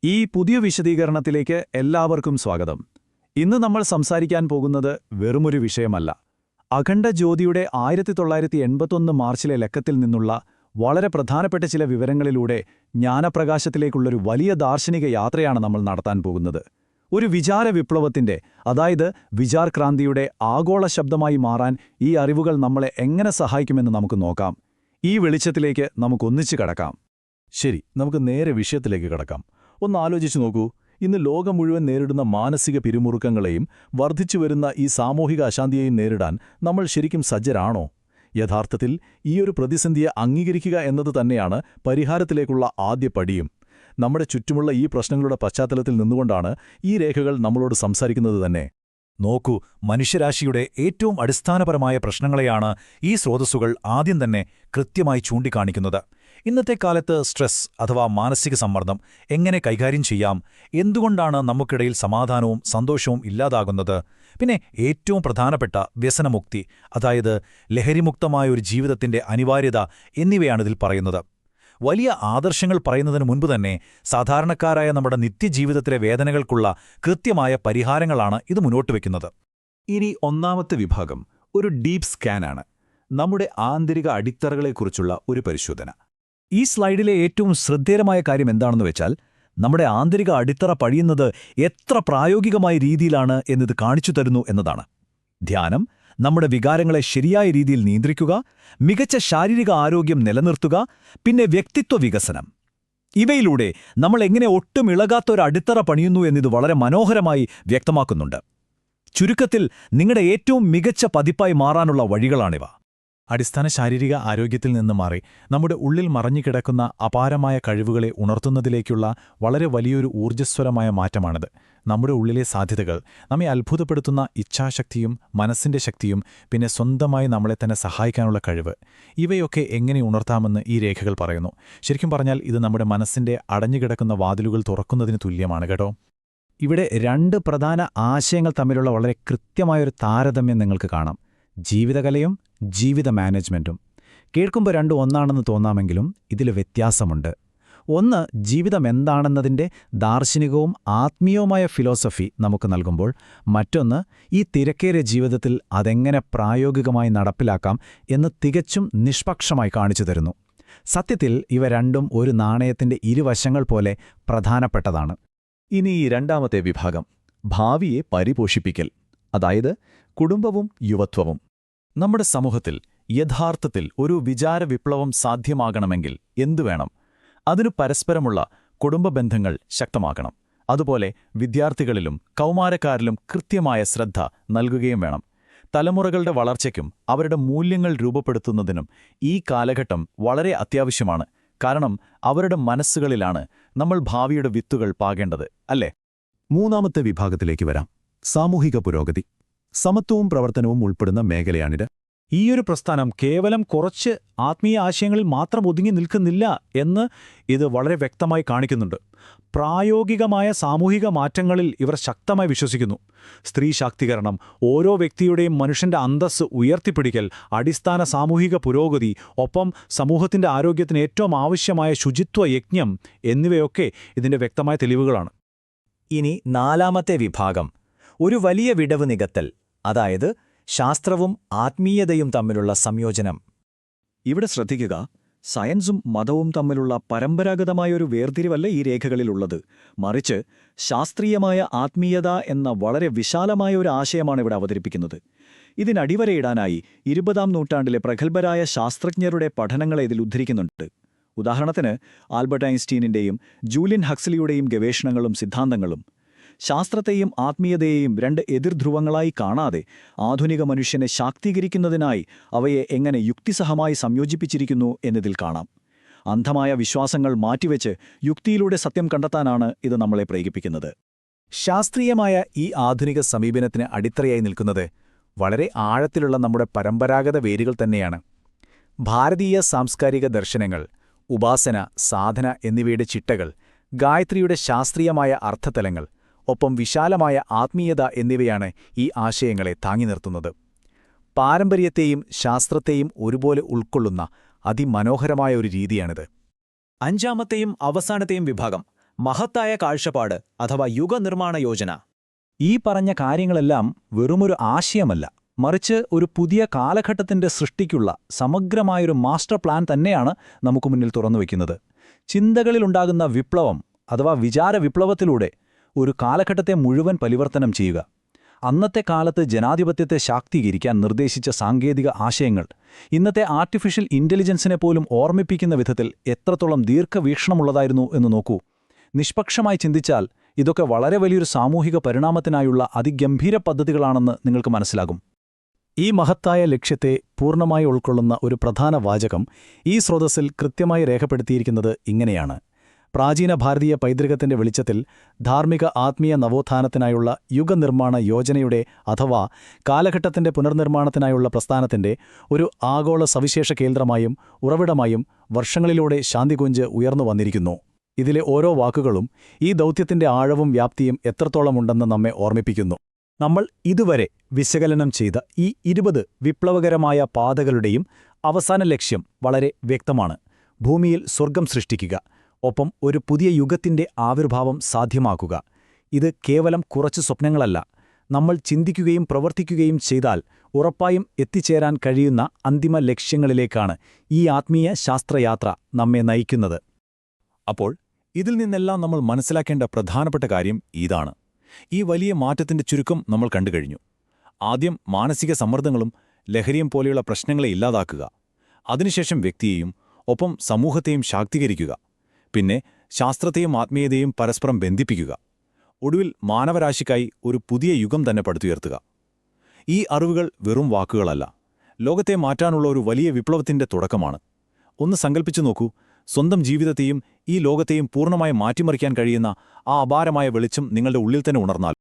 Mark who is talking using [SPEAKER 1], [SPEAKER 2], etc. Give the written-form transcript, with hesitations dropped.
[SPEAKER 1] ഈ പുതിയ വിശദീകരണത്തിലേക്ക് എല്ലാവർക്കും സ്വാഗതം. ഇന്ന് നമ്മൾ സംസാരിക്കാൻ പോകുന്നത് വെറുമൊരു വിഷയമല്ല. അഖണ്ഡ ജ്യോതിയുടെ 1981 മാർച്ചിലെ ലക്കത്തിൽ നിന്നുള്ള വളരെ പ്രധാനപ്പെട്ട ചില വിവരങ്ങളിലൂടെ ജ്ഞാനപ്രകാശത്തിലേക്കുള്ളൊരു വലിയ ദാർശനിക യാത്രയാണ് നമ്മൾ നടത്താൻ പോകുന്നത്. ഒരു വിചാര വിപ്ലവത്തിന്റെ, അതായത് വിചാർ ക്രാന്തിയുടെ ആഗോള ശബ്ദമായി മാറാൻ ഈ അറിവുകൾ നമ്മളെ എങ്ങനെ സഹായിക്കുമെന്ന് നമുക്ക് നോക്കാം. ഈ വെളിച്ചത്തിലേക്ക് നമുക്കൊന്നിച്ചു കടക്കാം.
[SPEAKER 2] ശരി, നമുക്ക് നേരെ വിഷയത്തിലേക്ക് കടക്കാം. ഒന്ന് ആലോചിച്ചു നോക്കൂ. ഇന്ന് ലോകം മുഴുവൻ നേരിടുന്ന മാനസിക പിരിമുറുക്കങ്ങളെയും വർദ്ധിച്ചുവരുന്ന ഈ സാമൂഹിക അശാന്തിയെയും നേരിടാൻ നമ്മൾ ശരിക്കും സജ്ജരാണോ? യഥാർത്ഥത്തിൽ ഈയൊരു പ്രതിസന്ധിയെ അംഗീകരിക്കുക എന്നത് തന്നെയാണ് പരിഹാരത്തിലേക്കുള്ള ആദ്യ പടിയും. നമ്മുടെ ചുറ്റുമുള്ള ഈ പ്രശ്നങ്ങളുടെ പശ്ചാത്തലത്തിൽ നിന്നുകൊണ്ടാണ് ഈ രേഖകൾ നമ്മളോട് സംസാരിക്കുന്നത് തന്നെ.
[SPEAKER 3] നോക്കൂ, മനുഷ്യരാശിയുടെ ഏറ്റവും അടിസ്ഥാനപരമായ പ്രശ്നങ്ങളെയാണ് ഈ സ്രോതസ്സുകൾ ആദ്യം തന്നെ കൃത്യമായി ചൂണ്ടിക്കാണിക്കുന്നത്. ഇന്നത്തെ കാലത്ത് സ്ട്രെസ് അഥവാ മാനസിക സമ്മർദ്ദം എങ്ങനെ കൈകാര്യം ചെയ്യാം, എന്തുകൊണ്ടാണ് നമുക്കിടയിൽ സമാധാനവും സന്തോഷവും ഇല്ലാതാകുന്നത്, പിന്നെ ഏറ്റവും പ്രധാനപ്പെട്ട വ്യസനമുക്തി, അതായത് ലഹരിമുക്തമായ ഒരു ജീവിതത്തിന്റെ അനിവാര്യത എന്നിവയാണിതിൽ പറയുന്നത്. വലിയ ആദർശങ്ങൾ പറയുന്നതിന് മുൻപ് തന്നെ സാധാരണക്കാരായ നമ്മുടെ നിത്യജീവിതത്തിലെ വേദനകൾക്കുള്ള കൃത്യമായ പരിഹാരങ്ങളാണ് ഇത് മുന്നോട്ട് വയ്ക്കുന്നത്.
[SPEAKER 1] ഇനി ഒന്നാമത്തെ വിഭാഗം ഒരു ഡീപ് സ്കാനാണ്. നമ്മുടെ ആന്തരിക അടിത്തറകളെക്കുറിച്ചുള്ള ഒരു പരിശോധന. ഈ സ്ലൈഡിലെ ഏറ്റവും ശ്രദ്ധേയമായ കാര്യം എന്താണെന്ന് വെച്ചാൽ, നമ്മുടെ ആന്തരിക അടിത്തറ പഴിയുന്നത് എത്ര പ്രായോഗികമായ രീതിയിലാണ് എന്നത് കാണിച്ചു തരുന്നു എന്നതാണ്. ധ്യാനം, നമ്മുടെ വികാരങ്ങളെ ശരിയായ രീതിയിൽ നിയന്ത്രിക്കുക, മികച്ച ശാരീരിക ആരോഗ്യം നിലനിർത്തുക, പിന്നെ വ്യക്തിത്വ വികസനം. ഇവയിലൂടെ നമ്മൾ എങ്ങനെ ഒട്ടും ഇളകാത്തൊരു അടിത്തറ പണിയുന്നു എന്നിത് വളരെ മനോഹരമായി വ്യക്തമാക്കുന്നുണ്ട്. ചുരുക്കത്തിൽ നിങ്ങളുടെ ഏറ്റവും മികച്ച പതിപ്പായി മാറാനുള്ള വഴികളാണിവ.
[SPEAKER 2] അടിസ്ഥാന ശാരീരിക ആരോഗ്യത്തിൽ നിന്ന് മാറി നമ്മുടെ ഉള്ളിൽ മറഞ്ഞുകിടക്കുന്ന അപാരമായ കഴിവുകളെ ഉണർത്തുന്നതിലേക്കുള്ള വളരെ വലിയൊരു ഊർജ്ജസ്വരമായ മാറ്റമാണിത്. നമ്മുടെ ഉള്ളിലെ സാധ്യതകൾ, നമ്മെ അത്ഭുതപ്പെടുത്തുന്ന ഇച്ഛാശക്തിയും മനസ്സിന്റെ ശക്തിയും പിന്നെ സ്വന്തമായി നമ്മളെ തന്നെ സഹായിക്കാനുള്ള കഴിവ്, ഇവയൊക്കെ എങ്ങനെ ഉണർത്താമെന്ന് ഈ രേഖകൾ പറയുന്നു. ശരിക്കും പറഞ്ഞാൽ ഇത് നമ്മുടെ മനസ്സിന്റെ അടഞ്ഞുകിടക്കുന്ന വാതിലുകൾ തുറക്കുന്നതിന് തുല്യമാണ് കേട്ടോ.
[SPEAKER 1] ഇവിടെ രണ്ട് പ്രധാന ആശയങ്ങൾ തമ്മിലുള്ള വളരെ കൃത്യമായൊരു താരതമ്യം നിങ്ങൾക്ക് കാണാം: ജീവിതകലയും ജീവിത മാനേജ്മെന്റും. കേൾക്കുമ്പോൾ രണ്ടും ഒന്നാണെന്ന് തോന്നാമെങ്കിലും ഇതിൽ വ്യത്യാസമുണ്ട്. ഒന്ന് ജീവിതം എന്താണെന്നതിൻ്റെ ദാർശനികവും ആത്മീയവുമായ ഫിലോസഫി നമുക്ക് നൽകുമ്പോൾ, മറ്റൊന്ന് ഈ തിരക്കേറിയ ജീവിതത്തിൽ അതെങ്ങനെ പ്രായോഗികമായി നടപ്പിലാക്കാം എന്ന് തികച്ചും നിഷ്പക്ഷമായി കാണിച്ചു തരുന്നു. സത്യത്തിൽ ഇവ രണ്ടും ഒരു നാണയത്തിൻ്റെ ഇരുവശങ്ങൾ പോലെ പ്രധാനപ്പെട്ടതാണ്.
[SPEAKER 2] ഇനി ഈ രണ്ടാമത്തെ വിഭാഗം, ഭാവിയെ പരിപോഷിപ്പിക്കൽ, അതായത് കുടുംബവും യുവത്വവും. നമ്മുടെ സമൂഹത്തിൽ യഥാർത്ഥത്തിൽ ഒരു വിചാര വിപ്ലവം സാധ്യമാകണമെങ്കിൽ എന്തു വേണം? അതിനു പരസ്പരമുള്ള കുടുംബ ബന്ധങ്ങൾ ശക്തമാക്കണം. അതുപോലെ വിദ്യാർത്ഥികളിലും കൗമാരക്കാരിലും കൃത്യമായ ശ്രദ്ധ നൽകുകയും വേണം. തലമുറകളുടെ വളർച്ചയ്ക്കും അവരുടെ മൂല്യങ്ങൾ രൂപപ്പെടുത്തുന്നതിനും ഈ കാലഘട്ടം വളരെ അത്യാവശ്യമാണ്. കാരണം അവരുടെ മനസ്സുകളിലാണ് നമ്മൾ ഭാവിയുടെ വിത്തുകൾ പാകേണ്ടത്, അല്ലേ?
[SPEAKER 1] മൂന്നാമത്തെ വിഭാഗത്തിലേക്ക് വരാം: സാമൂഹിക പുരോഗതി. സമത്വവും പ്രവർത്തനവും ഉൾപ്പെടുന്ന മേഖലയാണിത്. ഈയൊരു പ്രസ്ഥാനം കേവലം കുറച്ച് ആത്മീയ ആശയങ്ങളിൽ മാത്രം ഒതുങ്ങി നിൽക്കുന്നില്ല എന്ന് ഇത് വളരെ വ്യക്തമായി കാണിക്കുന്നുണ്ട്. പ്രായോഗികമായ സാമൂഹിക മാറ്റങ്ങളിൽ ഇവർ ശക്തമായി വിശ്വസിക്കുന്നു. സ്ത്രീ ശാക്തീകരണം, ഓരോ വ്യക്തിയുടെയും മനുഷ്യന്റെ അന്തസ്സ് ഉയർത്തിപ്പിടിക്കൽ, അടിസ്ഥാന സാമൂഹിക പുരോഗതി, ഒപ്പം സമൂഹത്തിന്റെ ആരോഗ്യത്തിന് ഏറ്റവും ആവശ്യമായ ശുചിത്വ യജ്ഞം എന്നിവയൊക്കെ ഇതിന്റെ വ്യക്തമായ തെളിവുകളാണ്.
[SPEAKER 4] ഇനി നാലാമത്തെ വിഭാഗം, ഒരു വലിയ വിടവ് നികത്തൽ, അതായത് ശാസ്ത്രവും ആത്മീയതയും തമ്മിലുള്ള സംയോജനം.
[SPEAKER 5] ഇവിടെ ശ്രദ്ധിക്കുക, സയൻസും മതവും തമ്മിലുള്ള പരമ്പരാഗതമായൊരു വേർതിരിവല്ല ഈ രേഖകളിലുള്ളത്. മറിച്ച് ശാസ്ത്രീയമായ ആത്മീയത എന്ന വളരെ വിശാലമായ ഒരു ആശയമാണ് ഇവിടെ അവതരിപ്പിക്കുന്നത്. ഇതിനടിവരയിടാനായി 20-ാം നൂറ്റാണ്ടിലെ പ്രഗത്ഭരായ ശാസ്ത്രജ്ഞരുടെ പഠനങ്ങളെ ഇതിൽ ഉദ്ധരിക്കുന്നുണ്ട്. ഉദാഹരണത്തിന് ആൽബർട്ട് ഐൻസ്റ്റീനിന്റെയും ജൂലിയൻ ഹക്സ്ലിയുടെയും ഗവേഷണങ്ങളും സിദ്ധാന്തങ്ങളും. ശാസ്ത്രത്തെയും ആത്മീയതയെയും രണ്ട് എതിർധ്രുവങ്ങളായി കാണാതെ ആധുനിക മനുഷ്യനെ ശാക്തീകരിക്കുന്നതിനായി അവയെ എങ്ങനെ യുക്തിസഹമായി സംയോജിപ്പിച്ചിരിക്കുന്നു എന്നതിൽ കാണാം. അന്ധമായ വിശ്വാസങ്ങൾ മാറ്റിവെച്ച് യുക്തിയിലൂടെ സത്യം കണ്ടെത്താനാണ് ഇത് നമ്മളെ പ്രേരിപ്പിക്കുന്നത്.
[SPEAKER 1] ശാസ്ത്രീയമായ ഈ ആധുനിക സമീപനത്തിന് അടിത്തറയായി നിൽക്കുന്നത് വളരെ ആഴത്തിലുള്ള നമ്മുടെ പരമ്പരാഗത വേരുകൾ തന്നെയാണ്. ഭാരതീയ സാംസ്കാരിക ദർശനങ്ങൾ, ഉപാസന, സാധന എന്നിവയുടെ ചിട്ടകൾ, ഗായത്രിയുടെ ശാസ്ത്രീയമായ അർത്ഥതലങ്ങൾ, ഒപ്പം വിശാലമായ ആത്മീയത എന്നിവയാണ് ഈ ആശയങ്ങളെ താങ്ങി നിർത്തുന്നത്. പാരമ്പര്യത്തെയും ശാസ്ത്രത്തെയും ഒരുപോലെ ഉൾക്കൊള്ളുന്ന അതിമനോഹരമായ ഒരു രീതിയാണിത്.
[SPEAKER 4] അഞ്ചാമത്തെയും അവസാനത്തെയും വിഭാഗം, മഹത്തായ കാഴ്ചപ്പാട് അഥവാ യുഗനിർമ്മാണ യോജന.
[SPEAKER 3] ഈ പറഞ്ഞ കാര്യങ്ങളെല്ലാം വെറുമൊരു ആശയമല്ല, മറിച്ച് ഒരു പുതിയ കാലഘട്ടത്തിന്റെ സൃഷ്ടിക്കുള്ള സമഗ്രമായൊരു മാസ്റ്റർ പ്ലാൻ തന്നെയാണ് നമുക്ക് മുന്നിൽ തുറന്നുവെക്കുന്നത്. ചിന്തകളിലുണ്ടാകുന്ന വിപ്ലവം അഥവാ വിചാര വിപ്ലവത്തിലൂടെ ഒരു കാലഘട്ടത്തെ മുഴുവൻ പരിവർത്തനം ചെയ്യുക. അന്നത്തെ കാലത്ത് ജനാധിപത്യത്തെ ശാക്തീകരിക്കാൻ നിർദ്ദേശിച്ച സാങ്കേതിക ആശയങ്ങൾ ഇന്നത്തെ ആർട്ടിഫിഷ്യൽ ഇന്റലിജൻസിനെ പോലും ഓർമ്മിപ്പിക്കുന്ന വിധത്തിൽ എത്രത്തോളം ദീർഘവീക്ഷണമുള്ളതായിരുന്നു എന്ന് നോക്കൂ. നിഷ്പക്ഷമായി ചിന്തിച്ചാൽ ഇതൊക്കെ വളരെ വലിയൊരു സാമൂഹിക പരിണാമത്തിനായുള്ള അതിഗംഭീര പദ്ധതികളാണെന്ന് നിങ്ങൾക്ക് മനസ്സിലാകും.
[SPEAKER 2] ഈ മഹത്തായ ലക്ഷ്യത്തെ പൂർണ്ണമായി ഉൾക്കൊള്ളുന്ന ഒരു പ്രധാന വാചകം ഈ സ്രോതസ്സിൽ കൃത്യമായി രേഖപ്പെടുത്തിയിരിക്കുന്നത് ഇങ്ങനെയാണ്: പ്രാചീന ഭാരതീയ പൈതൃകത്തിന്റെ വെളിച്ചത്തിൽ ധാർമ്മിക ആത്മീയ നവോത്ഥാനത്തിനായുള്ള യുഗനിർമ്മാണ യോജനയുടെ അഥവാ കാലഘട്ടത്തിന്റെ പുനർനിർമ്മാണത്തിനായുള്ള പ്രസ്ഥാനത്തിന്റെ ഒരു ആഗോള സവിശേഷ കേന്ദ്രമായും ഉറവിടമായും വർഷങ്ങളിലൂടെ ശാന്തികുഞ്ച് ഉയർന്നു വന്നിരിക്കുന്നു. ഇതിലെ ഓരോ വാക്കുകളും ഈ ദൗത്യത്തിന്റെ ആഴവും വ്യാപ്തിയും എത്രത്തോളമുണ്ടെന്ന് നമ്മെ ഓർമ്മിപ്പിക്കുന്നു.
[SPEAKER 3] നമ്മൾ ഇതുവരെ വിശകലനം ചെയ്ത ഈ 20 വിപ്ലവകരമായ പാതകളുടെയും അവസാന ലക്ഷ്യം വളരെ വ്യക്തമാണ്: ഭൂമിയിൽ സ്വർഗം സൃഷ്ടിക്കുക, ഒപ്പം ഒരു പുതിയ യുഗത്തിന്റെ ആവിർഭാവം സാധ്യമാക്കുക. ഇത് കേവലം കുറച്ച് സ്വപ്നങ്ങളല്ല, നമ്മൾ ചിന്തിക്കുകയും പ്രവർത്തിക്കുകയും ചെയ്താൽ ഉറപ്പായും എത്തിച്ചേരാൻ കഴിയുന്ന അന്തിമ ലക്ഷ്യങ്ങളിലേക്കാണ് ഈ ആത്മീയ ശാസ്ത്രയാത്ര നമ്മെ നയിക്കുന്നത്.
[SPEAKER 1] അപ്പോൾ ഇതിൽ നിന്നെല്ലാം നമ്മൾ മനസ്സിലാക്കേണ്ട പ്രധാനപ്പെട്ട കാര്യം ഇതാണ്: ഈ വലിയ മാറ്റത്തിന്റെ ചുരുക്കം നമ്മൾ കണ്ടുകഴിഞ്ഞു. ആദ്യം മാനസിക സമ്മർദ്ദങ്ങളും ലഹരിയും പോലെയുള്ള പ്രശ്നങ്ങളെ ഇല്ലാതാക്കുക, അതിനുശേഷം വ്യക്തിയെയും ഒപ്പം സമൂഹത്തെയും ശാക്തീകരിക്കുക, പിന്നെ ശാസ്ത്രത്തെയും ആത്മീയതയും പരസ്പരം ബന്ധിപ്പിക്കുക, ഒടുവിൽ മാനവരാശിക്കായി ഒരു പുതിയ യുഗം തന്നെ പടുത്തുയർത്തുക. ഈ അറിവുകൾ വെറും വാക്കുകളല്ല, ലോകത്തെ മാറ്റാനുള്ള ഒരു വലിയ വിപ്ലവത്തിന്റെ തുടക്കമാണ്. ഒന്ന് സങ്കൽപ്പിച്ചു നോക്കൂ, സ്വന്തം ജീവിതത്തെയും ഈ ലോകത്തെയും പൂർണ്ണമായി മാറ്റിമറിക്കാൻ കഴിയുന്ന ആ അപാരമായ വെളിച്ചം നിങ്ങളുടെ ഉള്ളിൽ തന്നെ ഉണർന്നാൽ.